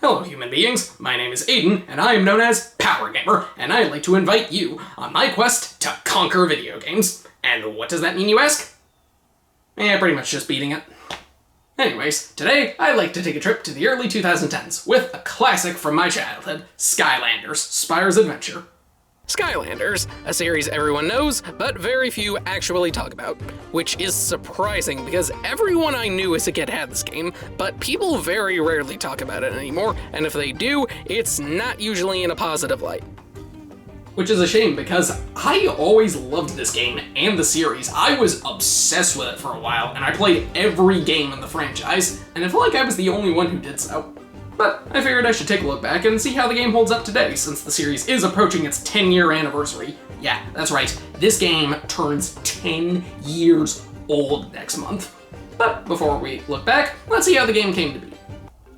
Hello human beings, my name is Aidan, and I am known as Power Gamer, and I'd like to invite you on my quest to conquer video games. And what does that mean, you ask? Pretty much just beating it. Anyways, today I'd like to take a trip to the early 2010s with a classic from my childhood, Skylanders, Spyro's Adventure. Skylanders, a series everyone knows, but very few actually talk about, which is surprising because everyone I knew as a kid had this game, but people very rarely talk about it anymore, and if they do, it's not usually in a positive light. Which is a shame because I always loved this game and the series. I was obsessed with it for a while, and I played every game in the franchise, and I feel like I was the only one who did so. But I figured I should take a look back and see how the game holds up today, since the series is approaching its 10-year anniversary. Yeah, that's right, this game turns 10 years old next month. But before we look back, let's see how the game came to be.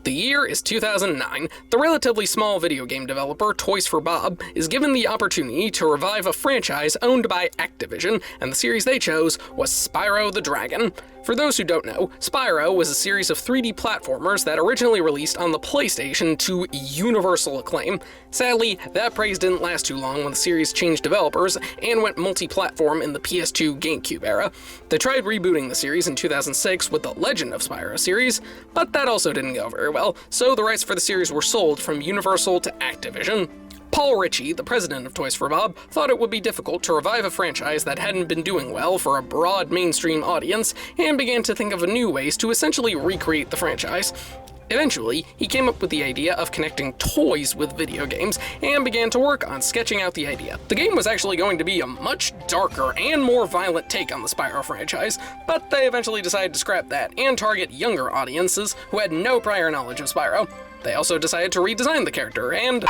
The year is 2009. The relatively small video game developer Toys for Bob is given the opportunity to revive a franchise owned by Activision, and the series they chose was Spyro the Dragon. For those who don't know, Spyro was a series of 3D platformers that originally released on the PlayStation to universal acclaim. Sadly, that praise didn't last too long when the series changed developers and went multi-platform in the PS2 GameCube era. They tried rebooting the series in 2006 with the Legend of Spyro series, but that also didn't go very well, so the rights for the series were sold from Universal to Activision. Paul Ritchie, the president of Toys for Bob, thought it would be difficult to revive a franchise that hadn't been doing well for a broad mainstream audience, and began to think of new ways to essentially recreate the franchise. Eventually, he came up with the idea of connecting toys with video games, and began to work on sketching out the idea. The game was actually going to be a much darker and more violent take on the Spyro franchise, but they eventually decided to scrap that and target younger audiences who had no prior knowledge of Spyro. They also decided to redesign the character, and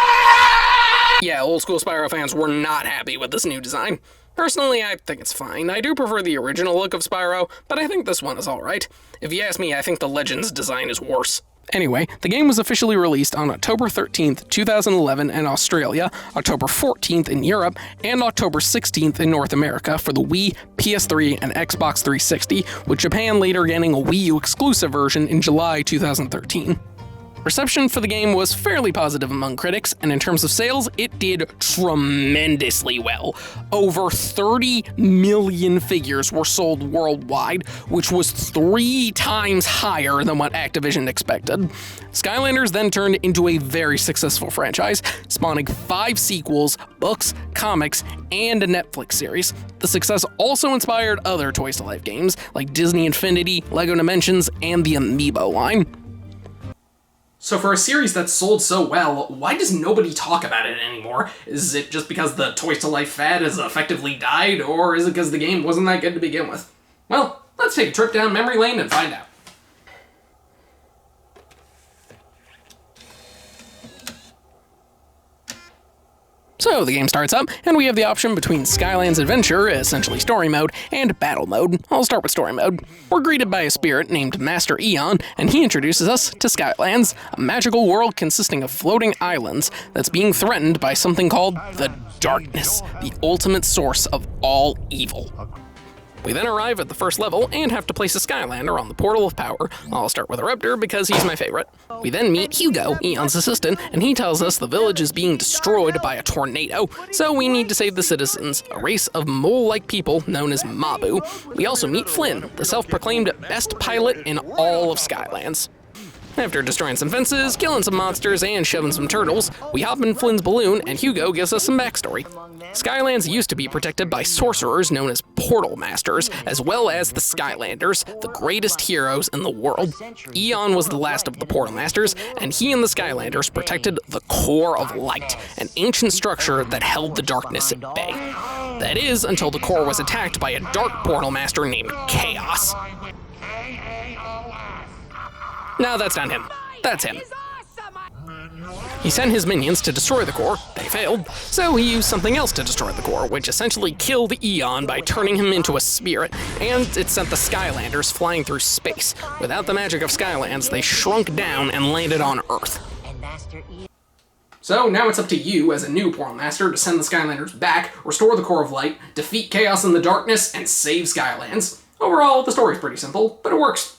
yeah, old school Spyro fans were not happy with this new design. Personally, I think it's fine. I do prefer the original look of Spyro, but I think this one is alright. If you ask me, I think the Legends design is worse. Anyway, the game was officially released on October 13th, 2011 in Australia, October 14th in Europe, and October 16th in North America for the Wii, PS3, and Xbox 360, with Japan later getting a Wii U exclusive version in July 2013. Reception for the game was fairly positive among critics, and in terms of sales, it did tremendously well. Over 30 million figures were sold worldwide, which was 3 times higher than what Activision expected. Skylanders then turned into a very successful franchise, spawning 5 sequels, books, comics, and a Netflix series. The success also inspired other Toys to Life games, like Disney Infinity, LEGO Dimensions, and the Amiibo line. So for a series that sold so well, why does nobody talk about it anymore? Is it just because the Toys to Life fad has effectively died, or is it because the game wasn't that good to begin with? Well, let's take a trip down memory lane and find out. So the game starts up, and we have the option between Skyland's Adventure, essentially story mode, and battle mode. I'll start with story mode. We're greeted by a spirit named Master Eon, and he introduces us to Skylands, a magical world consisting of floating islands that's being threatened by something called the Darkness, the ultimate source of all evil. We then arrive at the first level and have to place a Skylander on the Portal of Power. I'll start with a Raptor because he's my favorite. We then meet Hugo, Eon's assistant, and he tells us the village is being destroyed by a tornado, so we need to save the citizens, a race of mole-like people known as Mabu. We also meet Flynn, the self-proclaimed best pilot in all of Skylands. After destroying some fences, killing some monsters, and shoving some turtles, we hop in Flynn's balloon and Hugo gives us some backstory. Skylands used to be protected by sorcerers known as Portal Masters, as well as the Skylanders, the greatest heroes in the world. Eon was the last of the Portal Masters, and he and the Skylanders protected the Core of Light, an ancient structure that held the darkness at bay. That is, until the core was attacked by a dark Portal Master named Chaos. No, that's not him. That's him. He sent his minions to destroy the core. They failed, so he used something else to destroy the core, which essentially killed Eon by turning him into a spirit, and it sent the Skylanders flying through space. Without the magic of Skylands, they shrunk down and landed on Earth. So now it's up to you, as a new Portal Master, to send the Skylanders back, restore the Core of Light, defeat Chaos in the Darkness, and save Skylands. Overall, the story's pretty simple, but it works.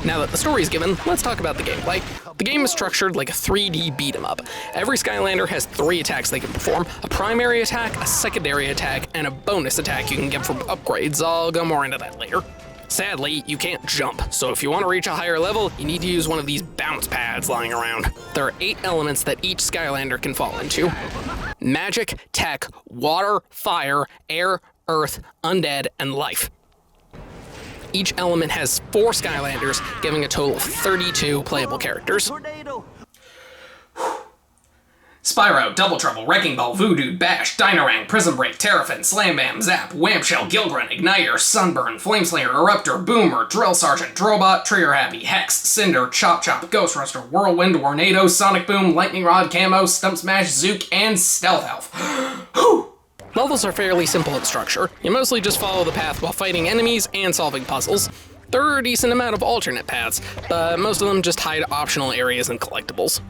Now that the story's given, let's talk about the gameplay. The game is structured like a 3D beat-em-up. Every Skylander has 3 attacks they can perform: a primary attack, a secondary attack, and a bonus attack you can get from upgrades. I'll go more into that later. Sadly, you can't jump, so if you want to reach a higher level, you need to use one of these bounce pads lying around. There are 8 elements that each Skylander can fall into: magic, tech, water, fire, air, earth, undead, and life. Each element has 4 Skylanders, giving a total of 32 playable characters. Spyro, Double Trouble, Wrecking Ball, Voodoo, Bash, Dynarang, Prism Break, Terrafin, Slam Bam, Zap, Whampshell, Gilgrunt, Igniter, Sunburn, Flameslayer, Eruptor, Boomer, Drill Sergeant, Drobot, Trigger Happy, Hex, Cinder, Chop Chop, Ghost Ruster, Whirlwind, Tornado, Sonic Boom, Lightning Rod, Camo, Stump Smash, Zook, and Stealth Elf. Levels are fairly simple in structure. You mostly just follow the path while fighting enemies and solving puzzles. There are a decent amount of alternate paths, but most of them just hide optional areas and collectibles.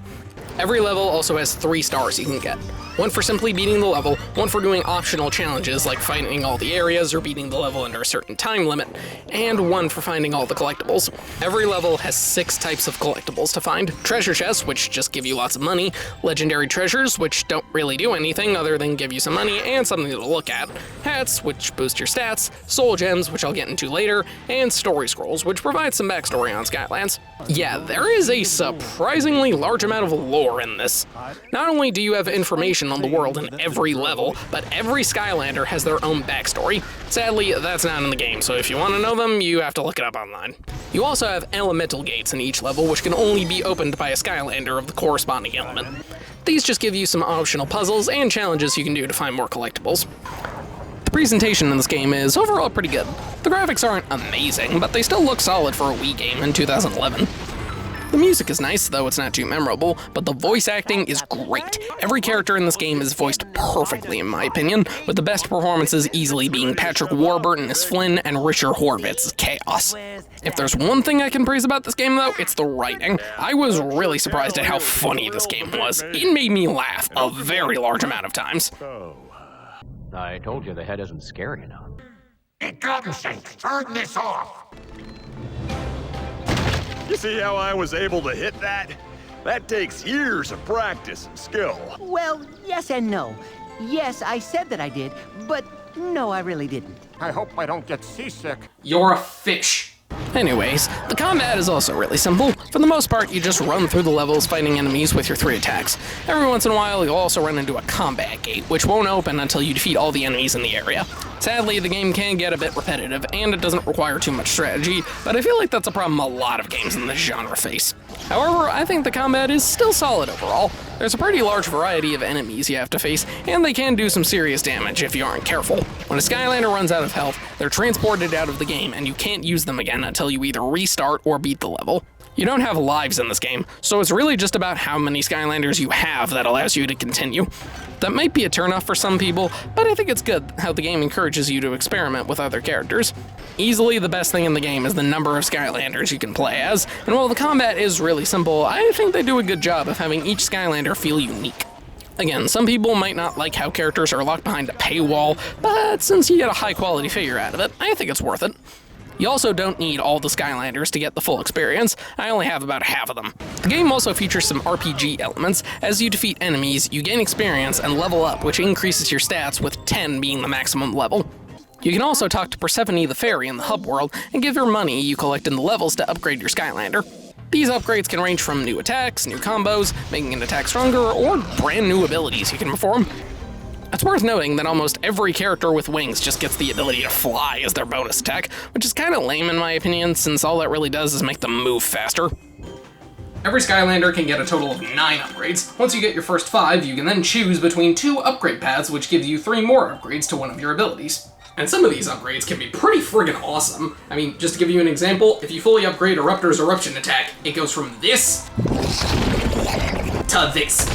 Every level also has 3 stars you can get. 1 for simply beating the level, 1 for doing optional challenges like fighting all the areas or beating the level under a certain time limit, and 1 for finding all the collectibles. Every level has 6 types of collectibles to find: treasure chests, which just give you lots of money; legendary treasures, which don't really do anything other than give you some money and something to look at; hats, which boost your stats; soul gems, which I'll get into later; and story scrolls, which provide some backstory on Skylands. Yeah, there is a surprisingly large amount of lore in this. Not only do you have information on the world in every level, but every Skylander has their own backstory. Sadly, that's not in the game, so if you want to know them, you have to look it up online. You also have elemental gates in each level, which can only be opened by a Skylander of the corresponding element. These just give you some optional puzzles and challenges you can do to find more collectibles. The presentation in this game is overall pretty good. The graphics aren't amazing, but they still look solid for a Wii game in 2011. The music is nice, though it's not too memorable, but the voice acting is great. Every character in this game is voiced perfectly, in my opinion, with the best performances easily being Patrick Warburton as Flynn and Richard Horvitz as Chaos. If there's one thing I can praise about this game, though, it's the writing. I was really surprised at how funny this game was. It made me laugh a very large amount of times. I told you the head isn't scary enough. For God's sake, turn this off! You see how I was able to hit that? That takes years of practice and skill. Well, yes and no. Yes, I said that I did, but no, I really didn't. I hope I don't get seasick. You're a fish. Anyways, the combat is also really simple. For the most part, you just run through the levels fighting enemies with your 3 attacks. Every once in a while, you'll also run into a combat gate, which won't open until you defeat all the enemies in the area. Sadly, the game can get a bit repetitive, and it doesn't require too much strategy, but I feel like that's a problem a lot of games in this genre face. However, I think the combat is still solid overall. There's a pretty large variety of enemies you have to face, and they can do some serious damage if you aren't careful. When a Skylander runs out of health, they're transported out of the game, and you can't use them again until you either restart or beat the level. You don't have lives in this game, so it's really just about how many Skylanders you have that allows you to continue. That might be a turnoff for some people, but I think it's good how the game encourages you to experiment with other characters. Easily the best thing in the game is the number of Skylanders you can play as, and while the combat is really simple, I think they do a good job of having each Skylander feel unique. Again, some people might not like how characters are locked behind a paywall, but since you get a high quality figure out of it, I think it's worth it. You also don't need all the Skylanders to get the full experience. I only have about half of them. The game also features some RPG elements. As you defeat enemies, you gain experience and level up, which increases your stats, with 10 being the maximum level. You can also talk to Persephone the Fairy in the hub world and give her money you collect in the levels to upgrade your Skylander. These upgrades can range from new attacks, new combos, making an attack stronger, or brand new abilities you can perform. It's worth noting that almost every character with wings just gets the ability to fly as their bonus attack, which is kinda lame in my opinion, since all that really does is make them move faster. Every Skylander can get a total of 9 upgrades. Once you get your first 5, you can then choose between 2 upgrade paths, which gives you 3 more upgrades to one of your abilities. And some of these upgrades can be pretty friggin' awesome. I mean, just to give you an example, if you fully upgrade Eruptor's Eruption attack, it goes from this to this.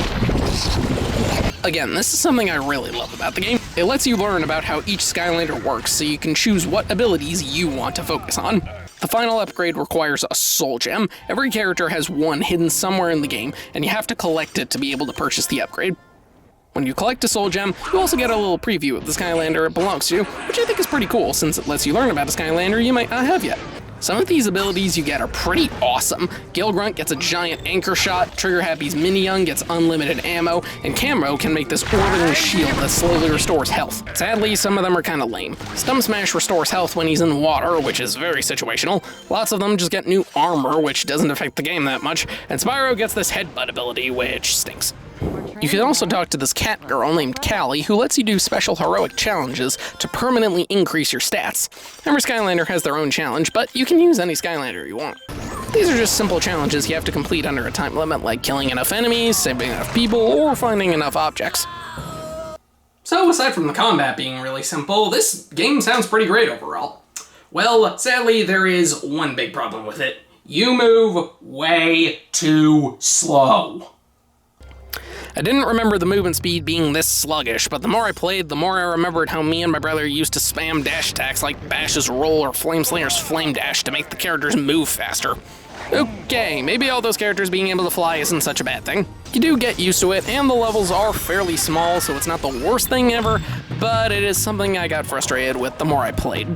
Again, this is something I really love about the game. It lets you learn about how each Skylander works, so you can choose what abilities you want to focus on. The final upgrade requires a soul gem. Every character has one hidden somewhere in the game, and you have to collect it to be able to purchase the upgrade. When you collect a soul gem, you also get a little preview of the Skylander it belongs to, which I think is pretty cool since it lets you learn about a Skylander you might not have yet. Some of these abilities you get are pretty awesome. Gilgrunt gets a giant anchor shot, Trigger Happy's Mini-Young gets unlimited ammo, and Camo can make this orbiting shield that slowly restores health. Sadly, some of them are kinda lame. Stump Smash restores health when he's in the water, which is very situational. Lots of them just get new armor, which doesn't affect the game that much, and Spyro gets this headbutt ability, which stinks. You can also talk to this cat girl named Callie, who lets you do special heroic challenges to permanently increase your stats. Every Skylander has their own challenge, but you can use any Skylander you want. These are just simple challenges you have to complete under a time limit, like killing enough enemies, saving enough people, or finding enough objects. So aside from the combat being really simple, this game sounds pretty great overall. Well, sadly, there is one big problem with it. You move way too slow. I didn't remember the movement speed being this sluggish, but the more I played, the more I remembered how me and my brother used to spam dash attacks like Bash's Roll or Flameslayer's Flame Dash to make the characters move faster. Okay, maybe all those characters being able to fly isn't such a bad thing. You do get used to it, and the levels are fairly small, so it's not the worst thing ever, but it is something I got frustrated with the more I played.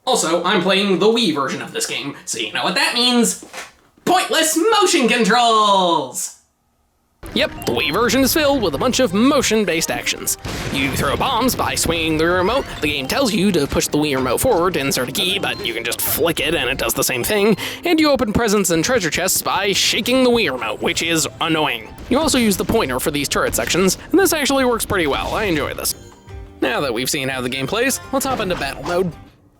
Also, I'm playing the Wii version of this game, so you know what that means. Pointless motion controls! Yep, the Wii version is filled with a bunch of motion-based actions. You throw bombs by swinging the remote. The game tells you to push the Wii remote forward to insert a key, but you can just flick it and it does the same thing. And you open presents and treasure chests by shaking the Wii remote, which is annoying. You also use the pointer for these turret sections, and this actually works pretty well. I enjoy this. Now that we've seen how the game plays, let's hop into battle mode.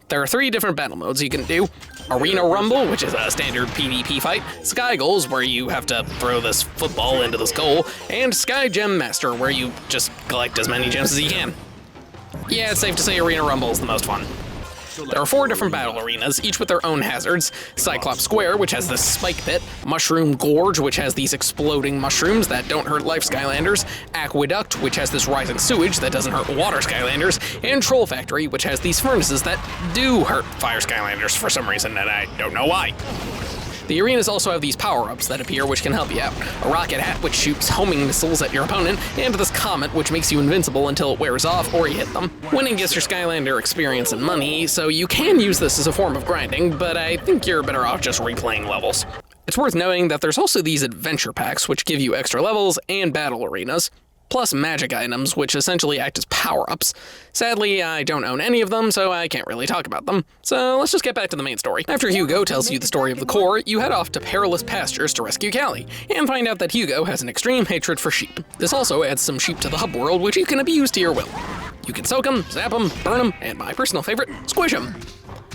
There are 3 different battle modes you can do. Arena Rumble, which is a standard PvP fight, Sky Goals, where you have to throw this football into this goal, and Sky Gem Master, where you just collect as many gems as you can. Yeah, it's safe to say Arena Rumble is the most fun. There are 4 different battle arenas, each with their own hazards. Cyclops Square, which has this spike pit, Mushroom Gorge, which has these exploding mushrooms that don't hurt life Skylanders, Aqueduct, which has this rising sewage that doesn't hurt water Skylanders, and Troll Factory, which has these furnaces that do hurt fire Skylanders for some reason, and I don't know why. The arenas also have these power-ups that appear which can help you out. A rocket hat which shoots homing missiles at your opponent, and this comet which makes you invincible until it wears off or you hit them. Winning gets your Skylander experience and money, so you can use this as a form of grinding, but I think you're better off just replaying levels. It's worth knowing that there's also these adventure packs which give you extra levels and battle arenas, plus magic items, which essentially act as power-ups. Sadly, I don't own any of them, so I can't really talk about them. So let's just get back to the main story. After Hugo tells you the story of the core, you head off to Perilous Pastures to rescue Callie, and find out that Hugo has an extreme hatred for sheep. This also adds some sheep to the hub world, which you can abuse to your will. You can soak them, zap them, burn them, and my personal favorite, squish them.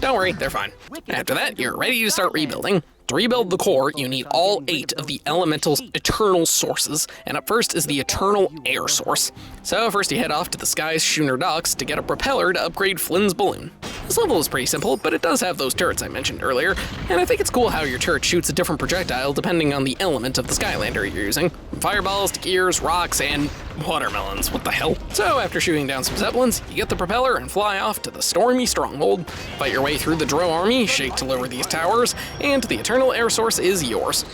Don't worry, they're fine. After that, you're ready to start rebuilding. To rebuild the core, you need all 8 of the elemental's eternal sources, and up first is the eternal air source. So first you head off to the Sky's Schooner docks to get a propeller to upgrade Flynn's balloon. This level is pretty simple, but it does have those turrets I mentioned earlier, and I think it's cool how your turret shoots a different projectile depending on the element of the Skylander you're using. From fireballs to gears, rocks, and watermelons, what the hell? So after shooting down some zeppelins, you get the propeller and fly off to the Stormy Stronghold. Fight your way through the Drow army, shake to lower these towers, and the eternal air source is yours.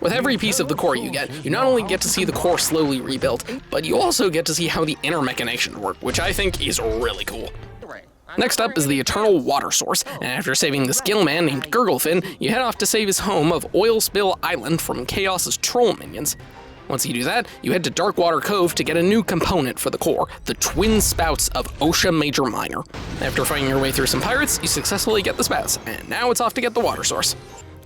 With every piece of the core you get, you not only get to see the core slowly rebuilt, but you also get to see how the inner machinations work, which I think is really cool. Next up is the eternal water source, and after saving this gill man named Gurglefin, you head off to save his home of Oilspill Island from Chaos's troll minions. Once you do that, you head to Darkwater Cove to get a new component for the core, the twin spouts of Osha Major Minor. After fighting your way through some pirates, you successfully get the spouts, and now it's off to get the water source.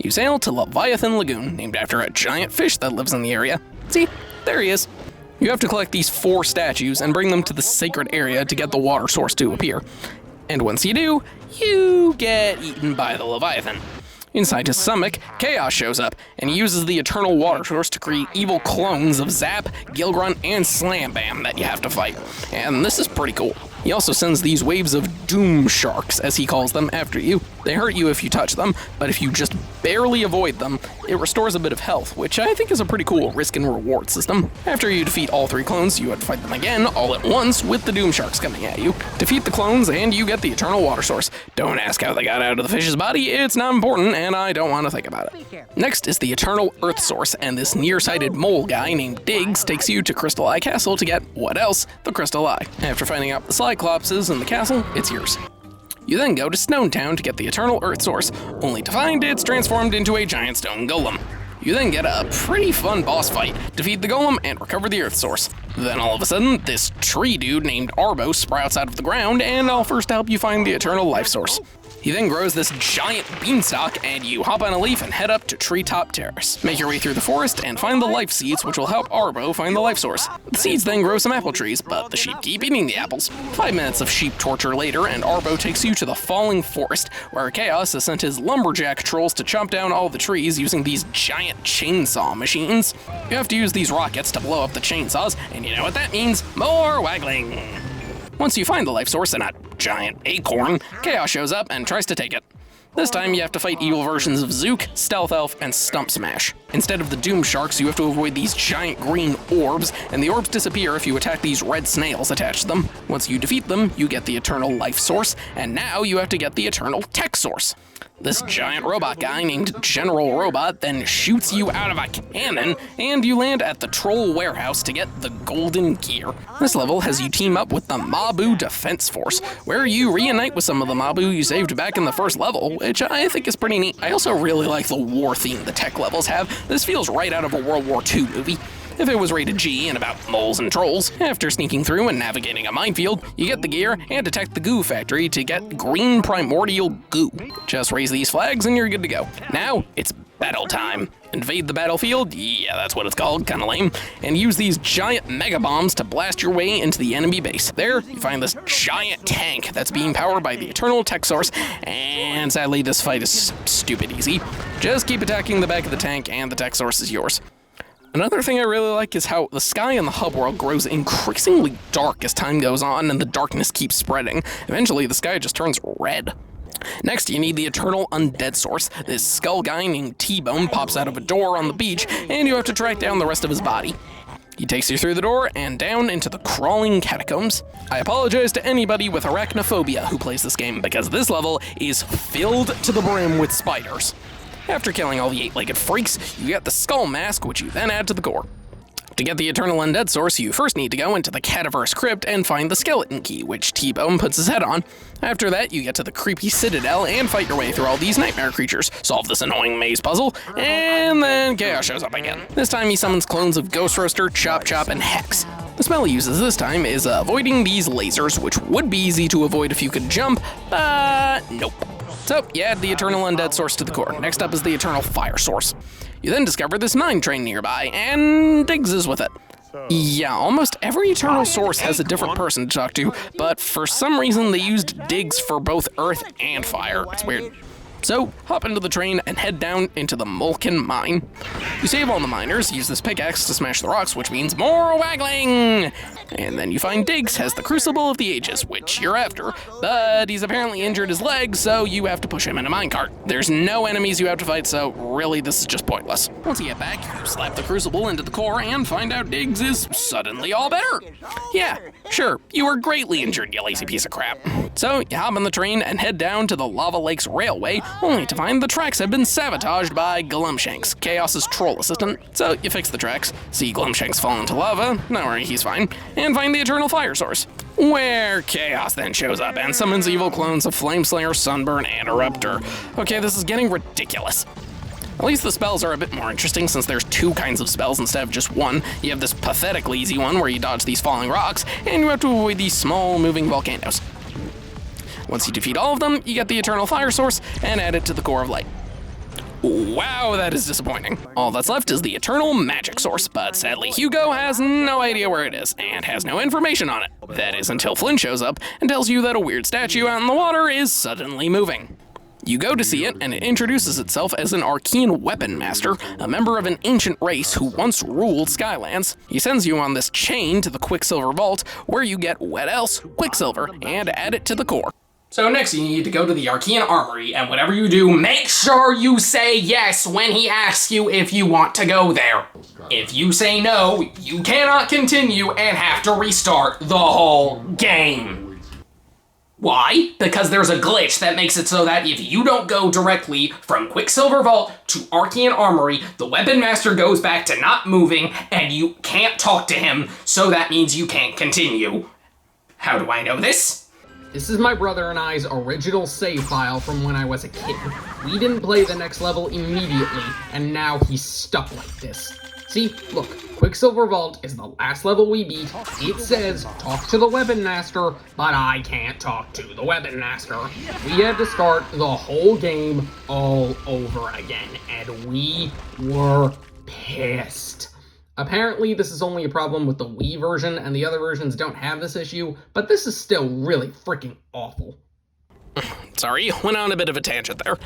You sail to Leviathan Lagoon, named after a giant fish that lives in the area. See, there he is. You have to collect these 4 statues and bring them to the sacred area to get the water source to appear. And once you do, you get eaten by the Leviathan. Inside his stomach, Chaos shows up, and he uses the eternal water source to create evil clones of Zap, Gilgrunt, and Slam Bam that you have to fight. And this is pretty cool. He also sends these waves of doom sharks, as he calls them, after you. They hurt you if you touch them, but if you just barely avoid them, it restores a bit of health, which I think is a pretty cool risk and reward system. After you defeat all 3 clones, you have to fight them again, all at once, with the doom sharks coming at you. Defeat the clones, and you get the eternal water source. Don't ask how they got out of the fish's body, it's not important, and I don't want to think about it. Next is the eternal earth source, and this nearsighted mole guy named Diggs takes you to Crystal Eye Castle to get, what else, the Crystal Eye. After finding out the Cyclopses in the castle, it's yours. You then go to Stone Town to get the Eternal Earth Source, only to find it's transformed into a giant stone golem. You then get a pretty fun boss fight, defeat the golem, and recover the Earth Source. Then all of a sudden, this tree dude named Arbo sprouts out of the ground and offers to help you find the Eternal Life Source. He then grows this giant beanstalk, and you hop on a leaf and head up to Treetop Terrace. Make your way through the forest and find the life seeds, which will help Arbo find the life source. The seeds then grow some apple trees, but the sheep keep eating the apples. 5 minutes of sheep torture later, and Arbo takes you to the falling forest, where Chaos has sent his lumberjack trolls to chop down all the trees using these giant chainsaw machines. You have to use these rockets to blow up the chainsaws, and you know what that means? More waggling! Once you find the life source in a giant acorn, Chaos shows up and tries to take it. This time you have to fight evil versions of Zook, Stealth Elf, and Stump Smash. Instead of the Doom Sharks, you have to avoid these giant green orbs, and the orbs disappear if you attack these red snails attached to them. Once you defeat them, you get the Eternal Life Source, and now you have to get the Eternal Tech Source. This giant robot guy named General Robot then shoots you out of a cannon, and you land at the Troll Warehouse to get the Golden Gear. This level has you team up with the Mabu Defense Force, where you reunite with some of the Mabu you saved back in the first level, which I think is pretty neat. I also really like the war theme the tech levels have. This feels right out of a World War II movie. If it was rated G and about moles and trolls. After sneaking through and navigating a minefield, you get the gear and detect the Goo Factory to get green primordial goo. Just raise these flags and you're good to go. Now, it's battle time. Invade the battlefield, yeah, that's what it's called, kinda lame, and use these giant mega bombs to blast your way into the enemy base. There, you find this giant tank that's being powered by the Eternal Tech Source, and sadly this fight is stupid easy. Just keep attacking the back of the tank and the tech source is yours. Another thing I really like is how the sky in the hub world grows increasingly dark as time goes on and the darkness keeps spreading. Eventually, the sky just turns red. Next, you need the Eternal Undead Source. This skull guy named T-Bone pops out of a door on the beach, and you have to track down the rest of his body. He takes you through the door and down into the crawling catacombs. I apologize to anybody with arachnophobia who plays this game, because this level is filled to the brim with spiders. After killing all the 8-legged freaks, you get the skull mask, which you then add to the core. To get the Eternal Undead Source, you first need to go into the Cadaverous Crypt and find the skeleton key, which T-Bone puts his head on. After that, you get to the creepy Citadel and fight your way through all these nightmare creatures, solve this annoying maze puzzle, and then Chaos shows up again. This time he summons clones of Ghost Roaster, Chop Chop, and Hex. The spell he uses this time is avoiding these lasers, which would be easy to avoid if you could jump, but nope. So, you add the Eternal Undead Source to the core. Next up is the Eternal Fire Source. You then discover this mine train nearby, and Diggs is with it. Yeah, almost every Eternal Source has a different person to talk to, but for some reason they used Diggs for both Earth and Fire. It's weird. So, hop into the train and head down into the Molken Mine. You save all the miners, use this pickaxe to smash the rocks, which means more waggling! And then you find Diggs has the Crucible of the Ages, which you're after, but he's apparently injured his leg, so you have to push him in a minecart. There's no enemies you have to fight, so really this is just pointless. Once you get back, you slap the Crucible into the core and find out Diggs is suddenly all better. Yeah, sure, you were greatly injured, you lazy piece of crap. So, you hop on the train and head down to the Lava Lakes Railway, only to find the tracks have been sabotaged by Glumshanks, Chaos's troll assistant. So you fix the tracks, see Glumshanks fall into lava, don't worry, he's fine, and find the Eternal Fire Source, where Chaos then shows up and summons evil clones of Flameslayer, Sunburn, and Eruptor. Okay, this is getting ridiculous. At least the spells are a bit more interesting since there's 2 kinds of spells instead of just one. You have this pathetically easy one where you dodge these falling rocks, and you have to avoid these small moving volcanoes. Once you defeat all of them, you get the Eternal Fire Source and add it to the Core of Light. Wow, that is disappointing. All that's left is the Eternal Magic Source, but sadly Hugo has no idea where it is and has no information on it. That is until Flynn shows up and tells you that a weird statue out in the water is suddenly moving. You go to see it, and it introduces itself as an Arcane Weapon Master, a member of an ancient race who once ruled Skylands. He sends you on this chain to the Quicksilver Vault, where you get what else? Quicksilver, and add it to the core. So next you need to go to the Arcane Armory, and whatever you do, make sure you say yes when he asks you if you want to go there. If you say no, you cannot continue and have to restart the whole game. Why? Because there's a glitch that makes it so that if you don't go directly from Quicksilver Vault to Arcane Armory, the Weapon Master goes back to not moving, and you can't talk to him, so that means you can't continue. How do I know this? This is my brother and I's original save file from when I was a kid. We didn't play the next level immediately, and now he's stuck like this. See, look, Quicksilver Vault is the last level we beat. It says, talk to the Weapon Master, but I can't talk to the Weapon Master. We had to start the whole game all over again, and we were pissed. Apparently, this is only a problem with the Wii version, and the other versions don't have this issue, but this is still really freaking awful. Sorry, went on a bit of a tangent there.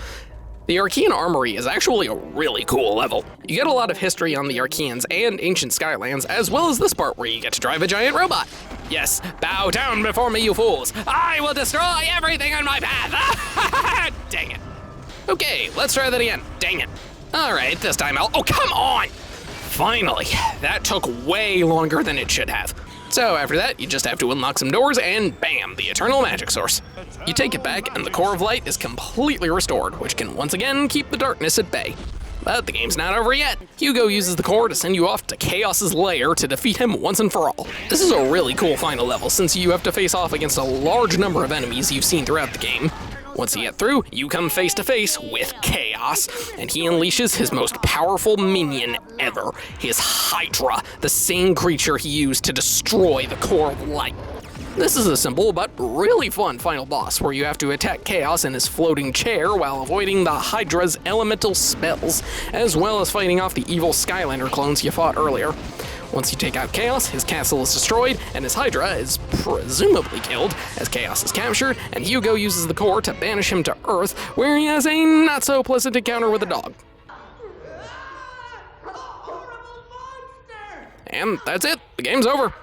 The Archean Armory is actually a really cool level. You get a lot of history on the Archeans and ancient Skylands, as well as this part where you get to drive a giant robot. Yes, bow down before me, you fools! I will destroy everything on my path! Dang it. Okay, let's try that again. Dang it. Alright, this time oh, come on! Finally, that took way longer than it should have. So after that, you just have to unlock some doors and bam, the eternal magic source. You take it back and the core of light is completely restored, which can once again keep the darkness at bay. But the game's not over yet. Hugo uses the core to send you off to Chaos's lair to defeat him once and for all. This is a really cool final level since you have to face off against a large number of enemies you've seen throughout the game. Once you get through, you come face to face with Chaos, and he unleashes his most powerful minion ever, his Hydra, the same creature he used to destroy the core of light. This is a simple but really fun final boss where you have to attack Chaos in his floating chair while avoiding the Hydra's elemental spells, as well as fighting off the evil Skylander clones you fought earlier. Once you take out Chaos, his castle is destroyed, and his Hydra is presumably killed as Chaos is captured, and Hugo uses the core to banish him to Earth, where he has a not-so-pleasant encounter with a dog. And that's it. The game's over.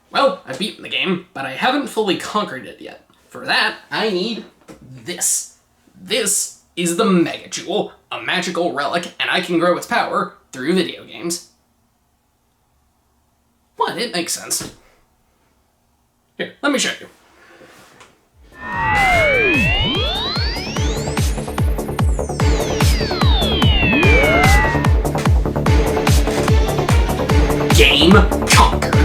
Well, I've beaten the game, but I haven't fully conquered it yet. For that, I need this. This is the Mega Jewel, a magical relic, and I can grow its power through video games. What? It makes sense. Here, let me show you. Game conquered.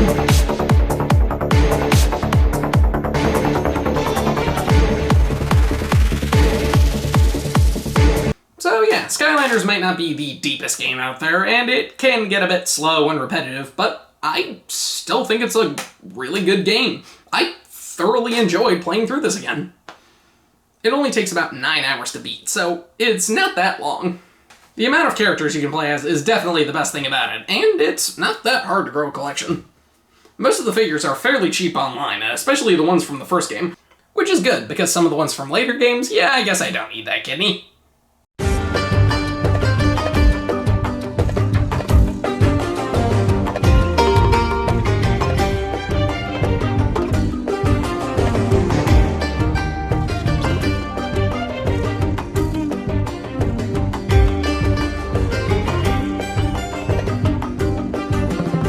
So yeah, Skylanders might not be the deepest game out there, and it can get a bit slow and repetitive, but I still think it's a really good game. I thoroughly enjoyed playing through this again. It only takes about 9 hours to beat, so it's not that long. The amount of characters you can play as is definitely the best thing about it, and it's not that hard to grow a collection. Most of the figures are fairly cheap online, especially the ones from the first game, which is good, because some of the ones from later games, yeah, I guess I don't need that kidney.